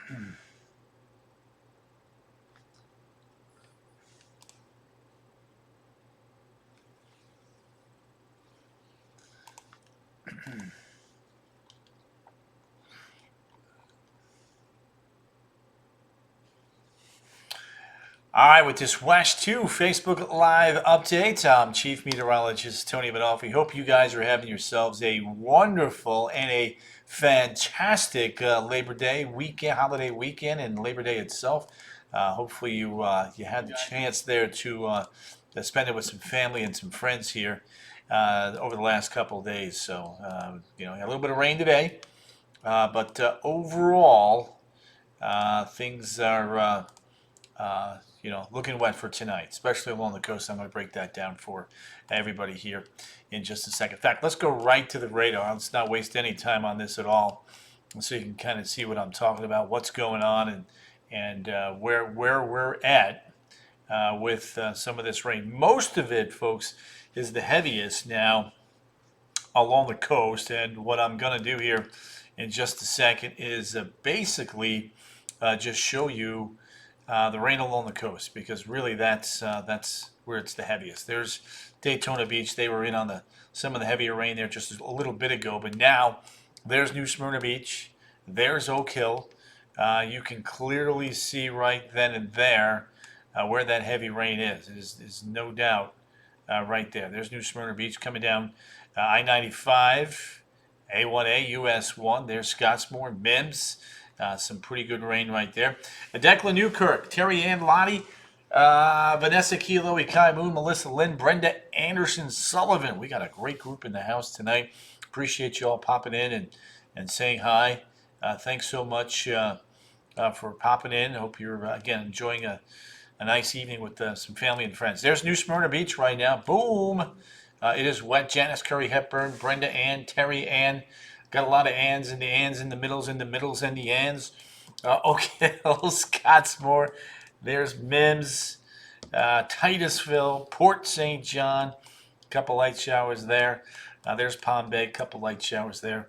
All right, with this West 2 Facebook Live update, I'm Chief Meteorologist Tony Badolfi. Hope you guys are having yourselves a wonderful and a fantastic Labor Day weekend, holiday weekend, and Labor Day itself. Hopefully, you had the chance there to spend it with some family and some friends here over the last couple of days. So, a little bit of rain today, but overall, things are. Looking wet for tonight, especially along the coast. I'm going to break that down for everybody here in just a second. In fact, let's go right to the radar. Let's not waste any time on this at all, so you can kind of see what I'm talking about, what's going on, and where we're at with some of this rain. Most of it, folks, is the heaviest now along the coast, and what I'm going to do here in just a second is basically just show you the rain along the coast, because really that's where it's the heaviest. There's Daytona Beach. They were in on some of the heavier rain there just a little bit ago, but now there's New Smyrna Beach. There's Oak Hill. You can clearly see right then and there where that heavy rain is. Is no doubt right there. There's New Smyrna Beach coming down I-95, A1A, US 1. There's Scottsmore, Mims. Some pretty good rain right there. Declan Newkirk, Terry Ann Lottie, Vanessa Kilo, Ikai Moon, Melissa Lynn, Brenda Anderson Sullivan. We got a great group in the house tonight. Appreciate you all popping in and saying hi. Thanks so much for popping in. Hope you're, again, enjoying a nice evening with some family and friends. There's New Smyrna Beach right now. Boom. It is wet. Janice Curry Hepburn, Brenda Ann, Terry Ann. Got a lot of ands and the ands in the middles and the ands. Okay, Scottsmore. There's Mims, Titusville, Port St. John. A couple light showers there. There's Palm Bay. A couple light showers there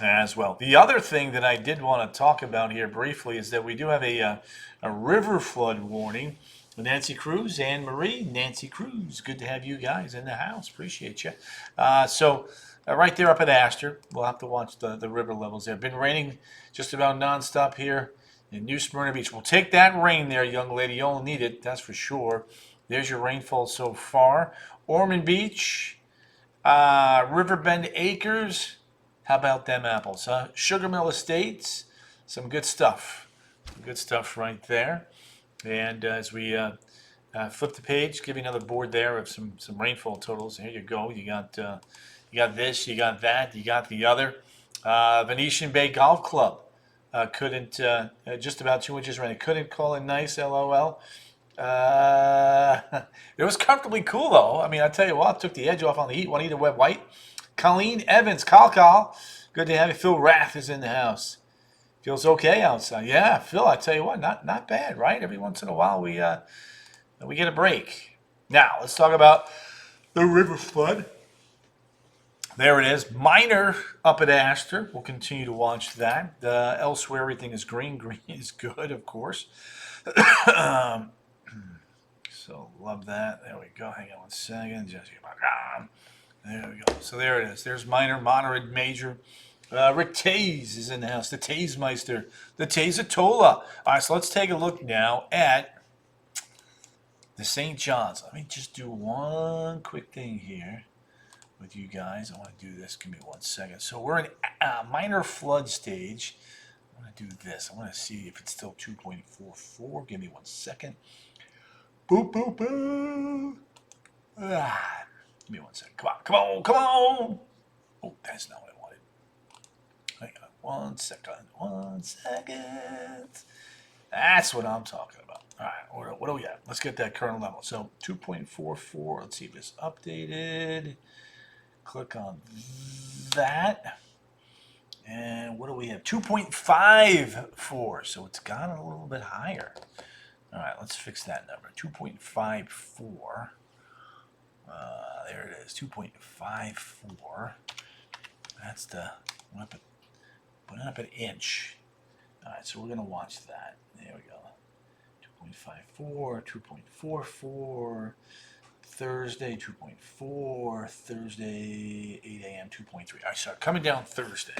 as well. The other thing that I did want to talk about here briefly is that we do have a river flood warning. Nancy Cruz, Anne Marie, Nancy Cruz. Good to have you guys in the house. Appreciate you. Right there up at Astor, we'll have to watch the river levels there. Been raining just about nonstop here in New Smyrna Beach. We'll take that rain there, young lady. You'll need it, that's for sure. There's your rainfall so far. Ormond Beach, Riverbend Acres. How about them apples, huh? Sugar Mill Estates, some good stuff. Good stuff right there. And as we flip the page, give you another board there of some rainfall totals. Here you go. You got this, you got that, you got the other. Venetian Bay Golf Club couldn't, just about 2 inches rain. It couldn't call it nice, LOL. It was comfortably cool, though. I mean, I tell you what, took the edge off on the heat. Juanita Webb White. Colleen Evans, Call. Good to have you. Phil Rath is in the house. Feels okay outside. Yeah, Phil, I tell you what, not bad, right? Every once in a while we get a break. Now, let's talk about the river flood. There it is. Minor up at Astor. We'll continue to watch that. Elsewhere, everything is green. Green is good, of course. So, love that. There we go. Hang on one second. There we go. So, there it is. There's minor, moderate, major. Rick Taze is in the house. The Taze Meister. The Tazatola. All right, so let's take a look now at the St. John's. Let me just do one quick thing here with you guys. I want to do this. Give me 1 second. So we're in a minor flood stage. I want to do this. I want to see if it's still 2.44. Give me 1 second. Boop, boop, boop. Give me 1 second. Come on. Oh, that's not what I wanted. Hang on 1 second. 1 second. That's what I'm talking about. All right, what do we got? Let's get that current level. So 2.44. Let's see if it's updated. Click on that. And what do we have? 2.54. So it's gone a little bit higher. All right, let's fix that number. 2.54. There it is. 2.54. That's the put up an inch. All right, so we're going to watch that. There we go. 2.54, 2.44, Thursday, 2.4, Thursday, 8 a.m., 2.3. All right, so coming down Thursday.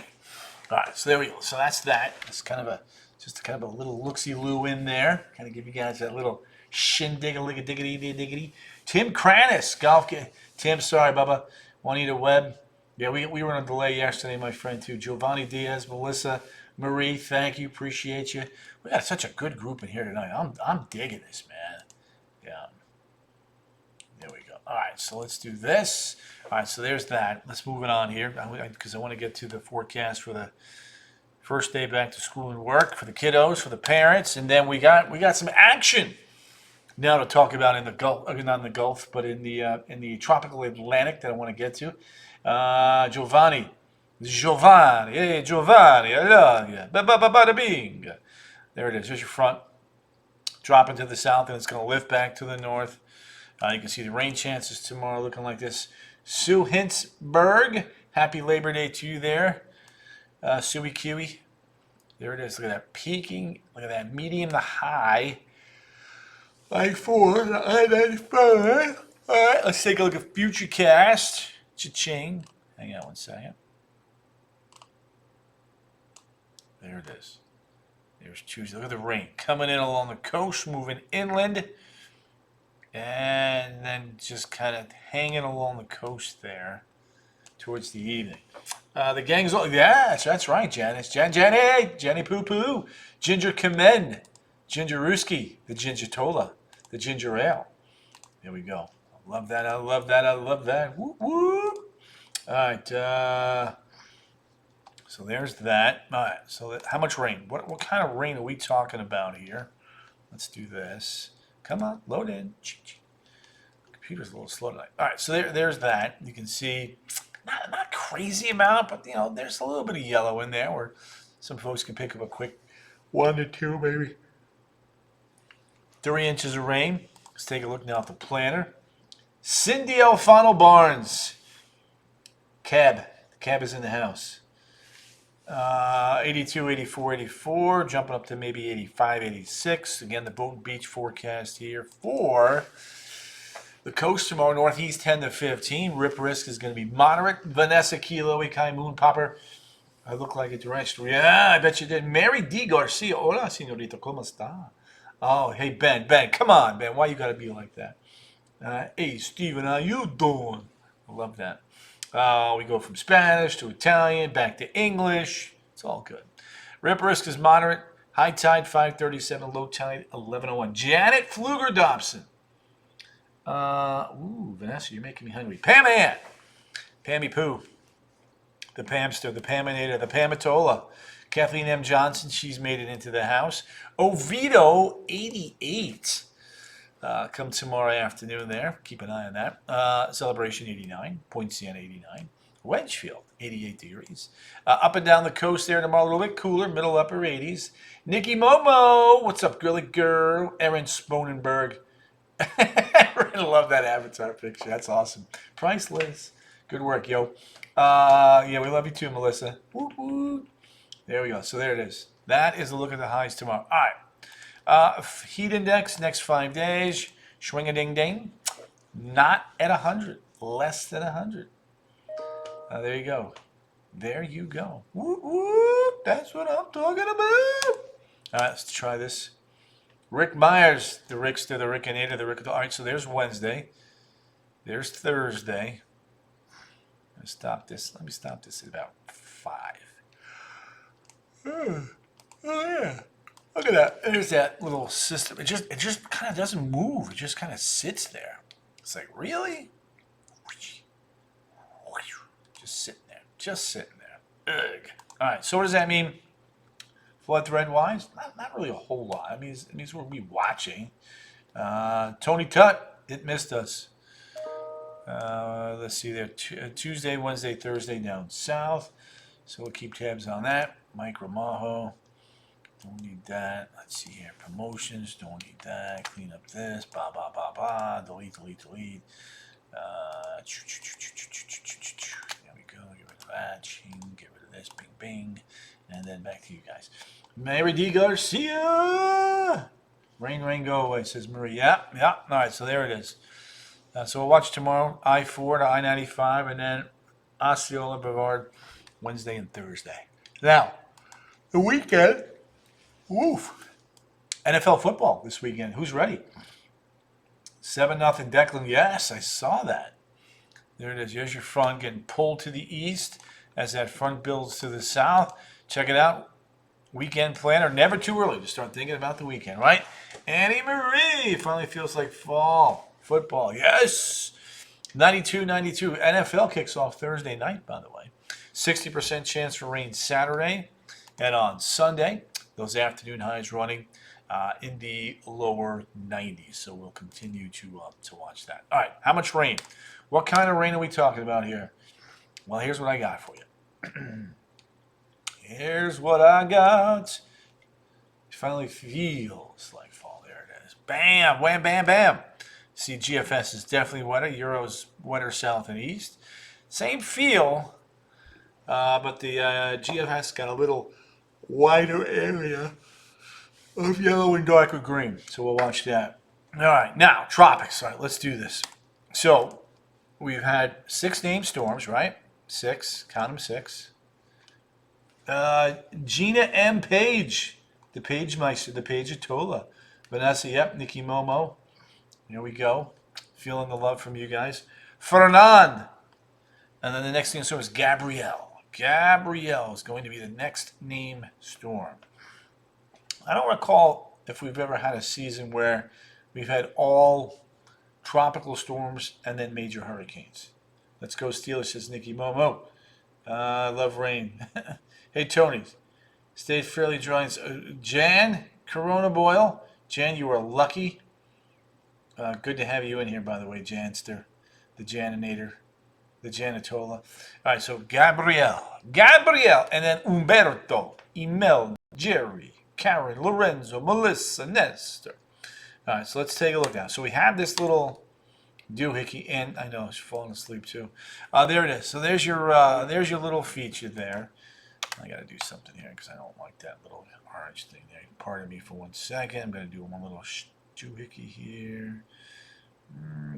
All right, so there we go. So that's that. It's kind of just kind of a little look-see-loo in there. Kind of give you guys that little shindig-a-lick-a-diggity-diggity. Tim Kranis, golf. Tim, sorry, Bubba. Juanita Webb. Yeah, we were on a delay yesterday, my friend, too. Giovanni Diaz, Melissa, Marie, thank you. Appreciate you. We got such a good group in here tonight. I'm digging this, man. Yeah. There we go. All right, so let's do this. All right, so there's that. Let's move it on here because I want to get to the forecast for the first day back to school and work for the kiddos, for the parents, and then we got some action now to talk about in the Gulf, not in the Gulf, but in the tropical Atlantic that I want to get to. Giovanni, hey Giovanni, I love you. Bada bing. There it is. There's your front. Dropping to the south, and it's going to lift back to the north. You can see the rain chances tomorrow looking like this. Sue Hintzberg, happy Labor Day to you there. Suey Kiwi. There it is. Look at that peaking. Look at that medium to high. I-4, I-95. All right, let's take a look at Futurecast. Cha-ching. Hang on one second. There it is. There's Tuesday. Look at the rain coming in along the coast, moving inland. And then just kind of hanging along the coast there towards the evening. The gang's all, yes, that's right, Janice. Jenny Poo Poo, Ginger Kamen, Ginger Ruski, the Ginger Tola, the Ginger Ale. There we go. I love that. I love that. I love that. Whoop, whoop. All right. So there's that. All right. So how much rain? What kind of rain are we talking about here? Let's do this. Come on, load in. Computer's a little slow tonight. All right, so there's that. You can see not crazy amount, but there's a little bit of yellow in there where some folks can pick up a quick 1 to 2, maybe 3 inches of rain. Let's take a look now at the planner. Cindy Alfano Barnes, cab. The cab is in the house. 82, 84, 84, jumping up to maybe 85, 86. Again, the boat and beach forecast here for the coast tomorrow. Northeast 10 to 15. Rip risk is going to be moderate. Vanessa Kilo, Ikai Moon Popper. I look like a terrestrial. Yeah, I bet you did. Mary D. Garcia. Hola, señorita. ¿Cómo está? Oh, hey, Ben. Ben, come on, Ben. Why you got to be like that? Hey, Steven, how you doing? I love that. We go from Spanish to Italian, back to English. It's all good. Rip risk is moderate. High tide 5:37, low tide 11:01. Janet Pfluger Dobson. Vanessa, you're making me hungry. Pam Ann. Pammy Poo. The Pamster, the Paminator, the Pamatola. Kathleen M. Johnson, she's made it into the house. Oviedo 88. Come tomorrow afternoon there. Keep an eye on that. Celebration 89. Point Siena 89. Wedgefield 88 degrees. Up and down the coast there tomorrow, a little bit cooler, middle upper 80s. Nikki Momo. What's up, girly girl? Erin Sponenberg. I love that avatar picture. That's awesome. Priceless. Good work, yo. Yeah, we love you too, Melissa. Woo woo. There we go. So there it is. That is a look at the highs tomorrow. All right. Heat index next 5 days. Swing a ding ding. Not at 100. Less than 100. There you go. There you go. Whoop, whoop. That's what I'm talking about. All right, let's try this. Rick Myers, the Rickster, the Rickinator, the Rick. All right, so there's Wednesday. There's Thursday. Stop this. Let me stop this at about 5. Oh yeah. Look at that. There's that little system. It just kind of doesn't move. It just kind of sits there. It's like, really? Just sitting there. Just sitting there. Ugh. All right. So what does that mean? Flood thread wise? Not really a whole lot. I mean, it means we'll be watching. Tony Tutt, it missed us. Let's see there. Tuesday, Wednesday, Thursday down south. So we'll keep tabs on that. Mike Ramajo. Don't need that. Let's see here. Promotions. Don't need that. Clean up this. Ba ba ba ba. Delete, delete, delete. There we go. Get rid of that. Ching. Get rid of this. Bing, bing. And then back to you guys. Mary D. Garcia. Rain, rain, go away, says Marie. Yeah, yeah. All right, so there it is. So we'll watch tomorrow, I-4 to I-95, and then Osceola Brevard Wednesday and Thursday. Now, the weekend, woof. NFL football this weekend. Who's ready? 7-0 Declan. Yes, I saw that. There it is. Here's your front getting pulled to the east as that front builds to the south. Check it out. Weekend planner. Never too early to start thinking about the weekend, right? Annie Marie finally feels like fall. Football. Yes. 92-92. NFL kicks off Thursday night, by the way. 60% chance for rain Saturday. And on Sunday, those afternoon highs running in the lower 90s. So we'll continue to watch that. All right. How much rain? What kind of rain are we talking about here? Well, here's what I got for you. Here's what I got. It finally feels like fall. There it is. Bam, wham, bam, bam. See, GFS is definitely wetter. Euro's wetter south and east. Same feel, but the GFS got a little wider area of yellow and darker green. So we'll watch that. All right, now, tropics. All right, let's do this. So we've had 6 named storms, right? 6, count them 6. Gina M. Page, the Page Meister, the Page Atola. Vanessa, yep, Nikki Momo. Here we go. Feeling the love from you guys. Fernand. And then the next name storm is Gabrielle. Gabrielle is going to be the next name storm. I don't recall if we've ever had a season where we've had all tropical storms and then major hurricanes. Let's go Steelers, says Nikki Momo. I love rain. Hey, Tony. Stayed fairly dry. Jan, Corona Boyle. Jan, you are lucky. Good to have you in here, by the way, Janster. The Janinator. The Janitola. All right, so Gabrielle. And then Umberto. Emel. Jerry. Karen. Lorenzo. Melissa. Nestor. All right, so let's take a look now. So we have this little doohickey, and I know she's falling asleep too. There it is. So there's your little feature there. I got to do something here because I don't like that little orange thing there. Pardon me for 1 second. I'm going to do one little doohickey here.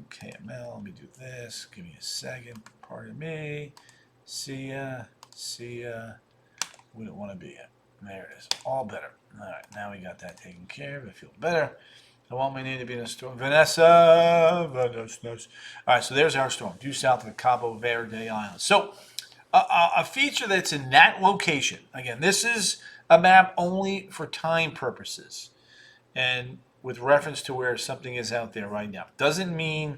KML. Let me do this. Give me a second. Pardon me. See ya. We don't want to be it. There it is. All better. All right. Now we got that taken care of. I feel better. I want my name to be in a storm. Vanessa. All right. So there's our storm. Due south of the Cabo Verde Islands. So a feature that's in that location. Again, this is a map only for time purposes. And with reference to where something is out there right now. Doesn't mean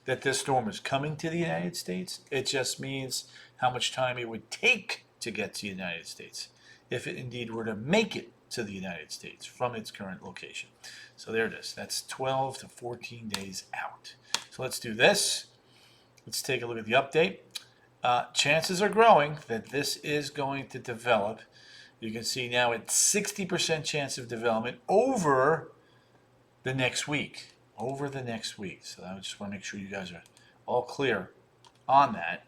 that this storm is coming to the United States. It just means how much time it would take to get to the United States if it indeed were to make it to the United States from its current location. So there it is. That's 12 to 14 days out. So let's do this. Let's take a look at the update. Chances are growing that this is going to develop. You can see now it's 60% chance of development over the next week. So I just want to make sure you guys are all clear on that.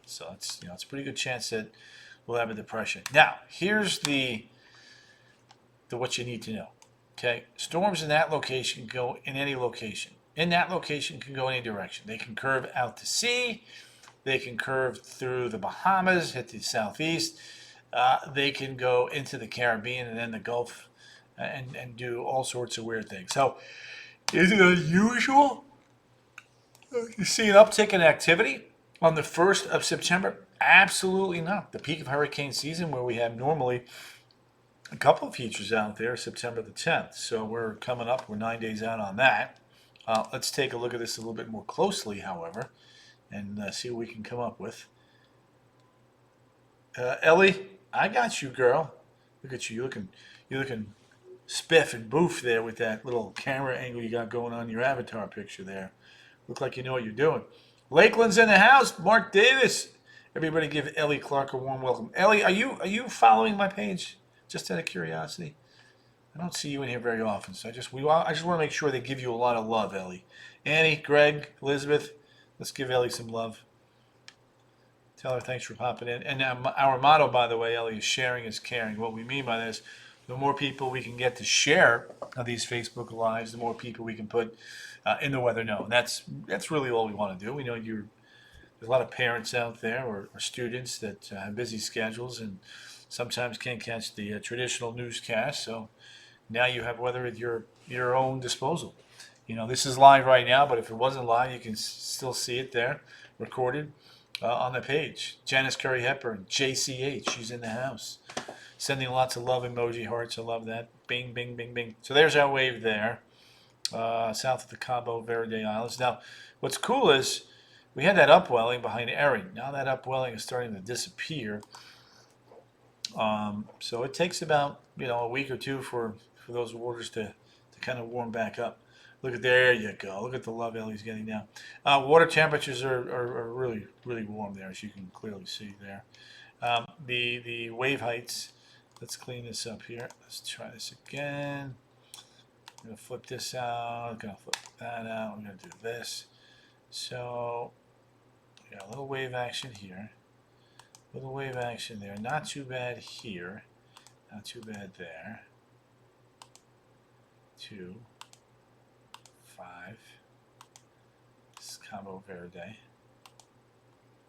So it's a pretty good chance that we'll have a depression. Now here's the what you need to know. Okay, storms in that location go in any location. In that location can go any direction. They can curve out to sea. They can curve through the Bahamas, hit the southeast. They can go into the Caribbean and then the Gulf. And do all sorts of weird things. So, is it unusual to see an uptick in activity on the 1st of September? Absolutely not. The peak of hurricane season, where we have normally a couple of features out there, September the 10th. So we're coming up. We're 9 days out on that. Let's take a look at this a little bit more closely, however, and see what we can come up with. Ellie, I got you, girl. Look at you. You're looking spiff and boof there with that little camera angle you got going on your avatar picture there. Look like you know what you're doing. Lakeland's in the house. Mark Davis. Everybody give Ellie Clark a warm welcome. Ellie, are you following my page? Just out of curiosity. I don't see you in here very often, so I just want to make sure they give you a lot of love, Ellie. Annie, Greg, Elizabeth, let's give Ellie some love. Tell her thanks for popping in. And our motto, by the way, Ellie, is sharing is caring. What we mean by this, the more people we can get to share these Facebook Lives, the more people we can put in the weather know. And that's really all we want to do. We know there's a lot of parents out there or students that have busy schedules and sometimes can't catch the traditional newscast. So now you have weather at your own disposal. This is live right now, but if it wasn't live, you can still see it there, recorded on the page. Janice Curry Hepburn, JCH, she's in the house. Sending lots of love emoji hearts. I love that. Bing, bing, bing, bing. So there's our wave there, south of the Cabo Verde Islands. Now, what's cool is we had that upwelling behind Erin. Now that upwelling is starting to disappear. So it takes about a week or two for those waters to kind of warm back up. There you go. Look at the love Ellie's getting now. Water temperatures are really, really warm there, as you can clearly see there. The wave heights, let's clean this up here. Let's try this again. I'm going to flip this out. I'm going to flip that out. I'm going to do this. So, we got a little wave action here. Little wave action there. Not too bad here. Not too bad there. 2, 5. This is Cabo Verde.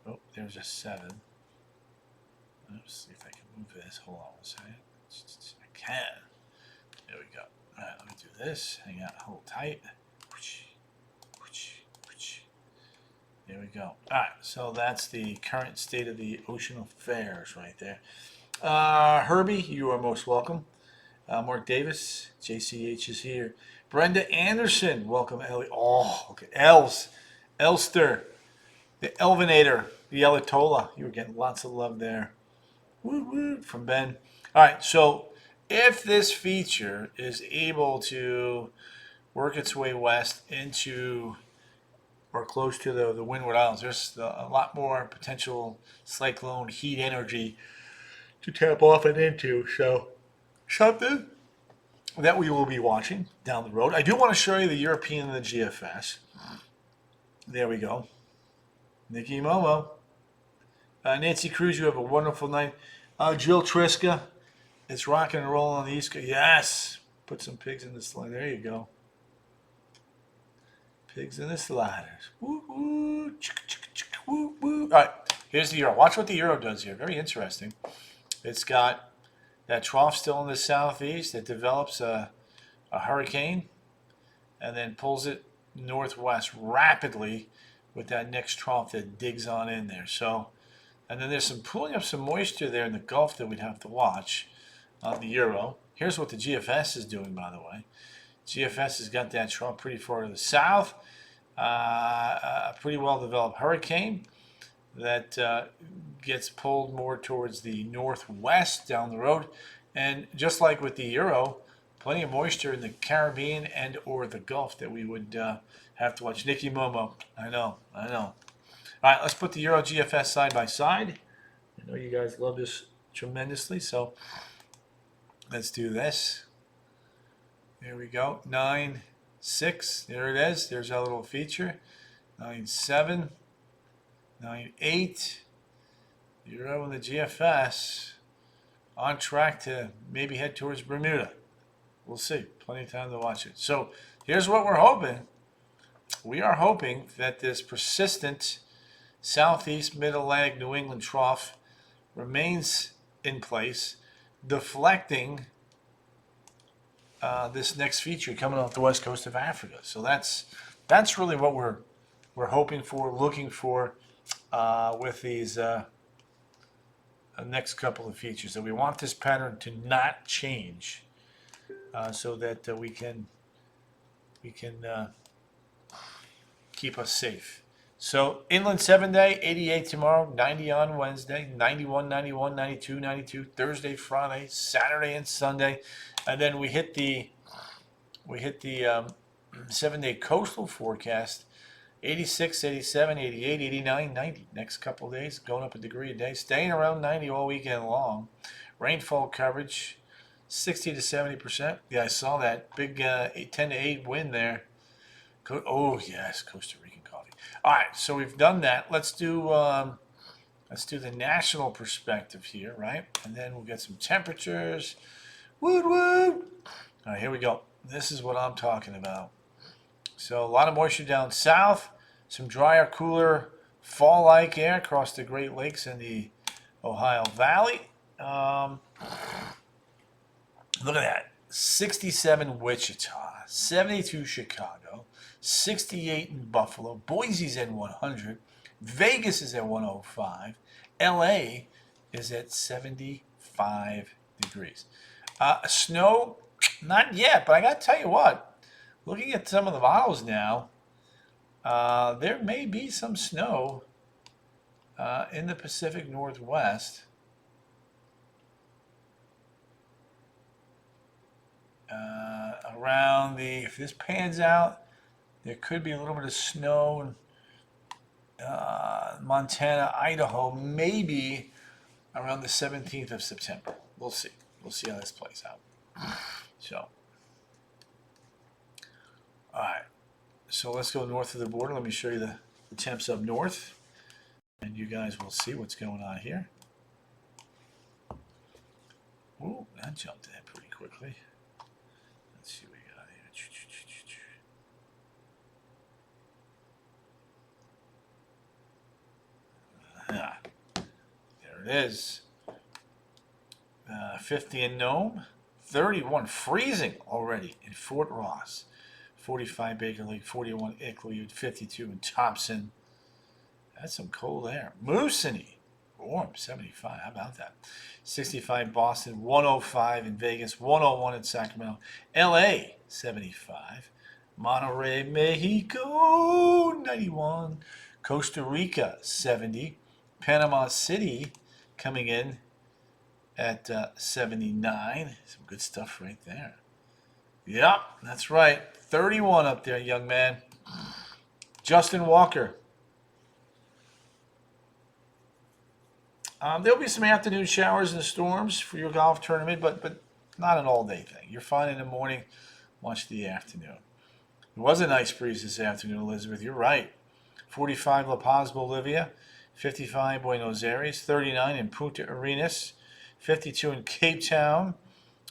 Oh, there's a 7. Let's see if I can move this. Hold on a second. I can. There we go. All right, let me do this. Hang out, hold tight. There we go. All right, so that's the current state of the ocean affairs right there. Herbie, you are most welcome. Mark Davis, JCH is here. Brenda Anderson, welcome, Ellie. Oh, okay. Elster, the Elvinator, the Elitola. You were getting lots of love there. Woo woo from Ben. All right, so if this feature is able to work its way west into or close to the Windward Islands, there's a lot more potential cyclone heat energy to tap off and into. So something that we will be watching down the road. I do want to show you the European and the GFS. There we go. Nikki Momo. Nancy Cruz, you have a wonderful night. Jill Triska, it's rocking and rolling on the East Coast. Yes. Put some pigs in the slide. There you go. Pigs in the sliders. Woo, woo, woo, woo. All right, here's the Euro. Watch what the Euro does here. Very interesting. It's got that trough still in the southeast. It develops a hurricane and then pulls it northwest rapidly with that next trough that digs on in there. So, and then there's some pulling up some moisture there in the Gulf that we'd have to watch on the Euro. Here's what the GFS is doing, by the way. GFS has got that trough pretty far to the south. A pretty well developed hurricane that gets pulled more towards the northwest down the road. And just like with the Euro, plenty of moisture in the Caribbean and or the Gulf that we would have to watch. Nikki Momo, I know. All right, let's put the Euro GFS side by side. I know you guys love this tremendously, so let's do this. There we go. 9.6. There it is. There's our little feature. 9.7. 9.8. Euro and the GFS on track to maybe head towards Bermuda. We'll see. Plenty of time to watch it. So here's what we're hoping. We are hoping that this persistent southeast mid-Atlantic New England trough remains in place, deflecting this next feature coming off the west coast of Africa. So that's really what we're hoping for, looking for with these next couple of features. So we want this pattern to not change, so that we can keep us safe. So inland 7-day, 88 tomorrow, 90 on Wednesday, 91, 91, 92, 92, Thursday, Friday, Saturday, and Sunday. And then we hit the 7-day coastal forecast, 86, 87, 88, 89, 90. Next couple of days, going up a degree a day, staying around 90 all weekend long. Rainfall coverage, 60 to 70%. Yeah, I saw that big 10 to 8 wind there. Oh yes, Costa Rican coffee. All right, so we've done that. Let's do Let's do the national perspective here, right? And then we'll get some temperatures. Woot woot! All right, here we go. This is what I'm talking about. So a lot of moisture down south, some drier, cooler, fall-like air across the Great Lakes and the Ohio Valley. Look at that. 67 Wichita, 72 Chicago, 68 in Buffalo, Boise's at 100, Vegas is at 105, LA is at 75 degrees. Snow, not yet, but I got to tell you what, looking at some of the models now, there may be some snow in the Pacific Northwest. Around if this pans out, there could be a little bit of snow in Montana, Idaho, maybe around the 17th of September. We'll see. We'll see how this plays out. So, all right. So let's go north of the border. Let me show you the temps up north, and you guys will see what's going on here. Ooh, that jumped ahead pretty quickly. Let's see what we got here. There it is. 50 in Nome, 31 freezing already in Fort Ross, 45 Baker Lake, 41 Iqaluit, 52 in Thompson. That's some cold air. Moosonee, warm, 75. How about that? 65 Boston, 105 in Vegas, 101 in Sacramento, LA, 75. Monterrey, Mexico, 91. Costa Rica, 70. Panama City coming in at 79. Some good stuff right there. Yep, that's right. 31 up there, young man. Justin Walker. There'll be some afternoon showers and storms for your golf tournament, but not an all-day thing. You're fine in the morning. Watch the afternoon. It was a nice breeze this afternoon, Elizabeth. You're right. 45 La Paz, Bolivia. 55 Buenos Aires. 39 in Punta Arenas. 52 in Cape Town.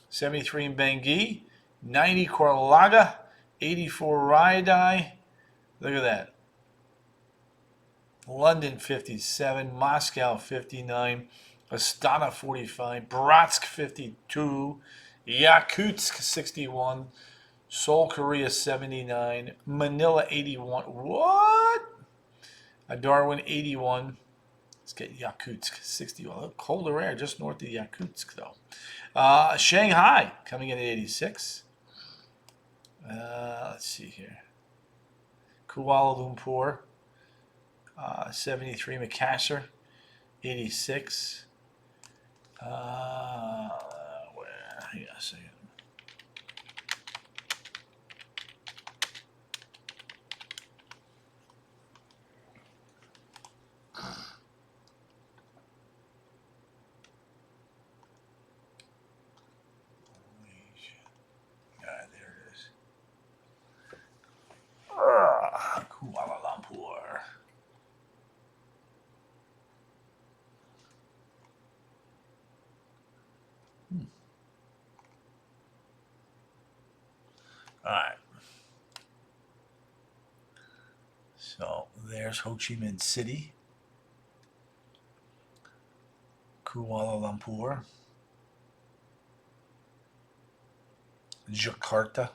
73 in Bangui. 90 Corlaga. 84 Raidai. Look at that. London 57, Moscow 59, Astana 45, Bratsk 52, Yakutsk 61, Seoul, Korea 79, Manila 81. What? Darwin 81. Let's get Yakutsk 61. A little colder air just north of Yakutsk though. Shanghai coming in at 86. Let's see here. Kuala Lumpur. 73 Makassar, 86. Where? Hang on a second. There it is. Kuala Lumpur. All right. So there's Ho Chi Minh City, Kuala Lumpur, Jakarta.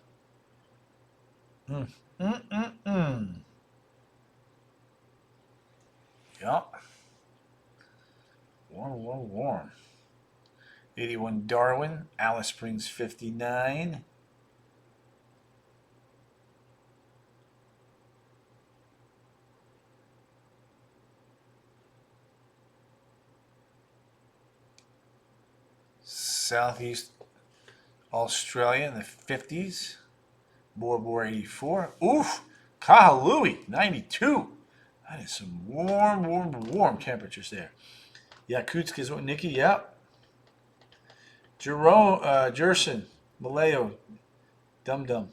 Yep. Warm. 81 Darwin, Alice Springs 59. Southeast Australia in the 50s. Bora Bora 84. Oof! Kahului 92. That is some warm temperatures there. Yakutsk is what, Nikki? Yep. Jerson, Maleo, Dum Dum.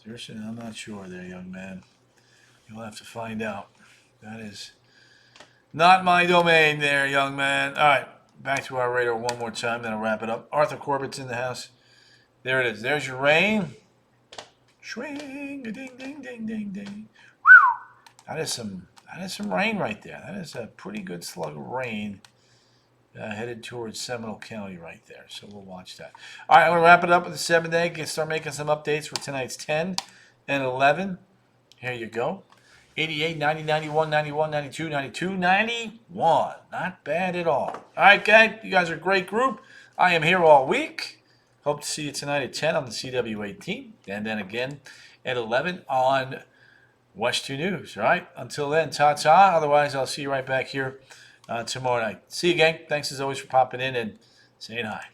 I'm not sure there, young man. You'll have to find out. That is not my domain there, young man. All right, back to our radar one more time, then I'll wrap it up. Arthur Corbett's in the house. There it is. There's your rain. Swing, ding, ding, ding, ding, ding. That is some rain right there. That is a pretty good slug of rain headed towards Seminole County right there. So we'll watch that. All right, I'm going to wrap it up with the 7th day. Start making some updates for tonight's 10 and 11. Here you go. 88, 90, 91, 91, 92, 92, 91. Not bad at all. All right, guys. You guys are a great group. I am here all week. Hope to see you tonight at 10 on the CW18. And then again at 11 on West 2 News. All right. Until then, ta-ta. Otherwise, I'll see you right back here tomorrow night. See you, gang. Thanks as always for popping in and saying hi.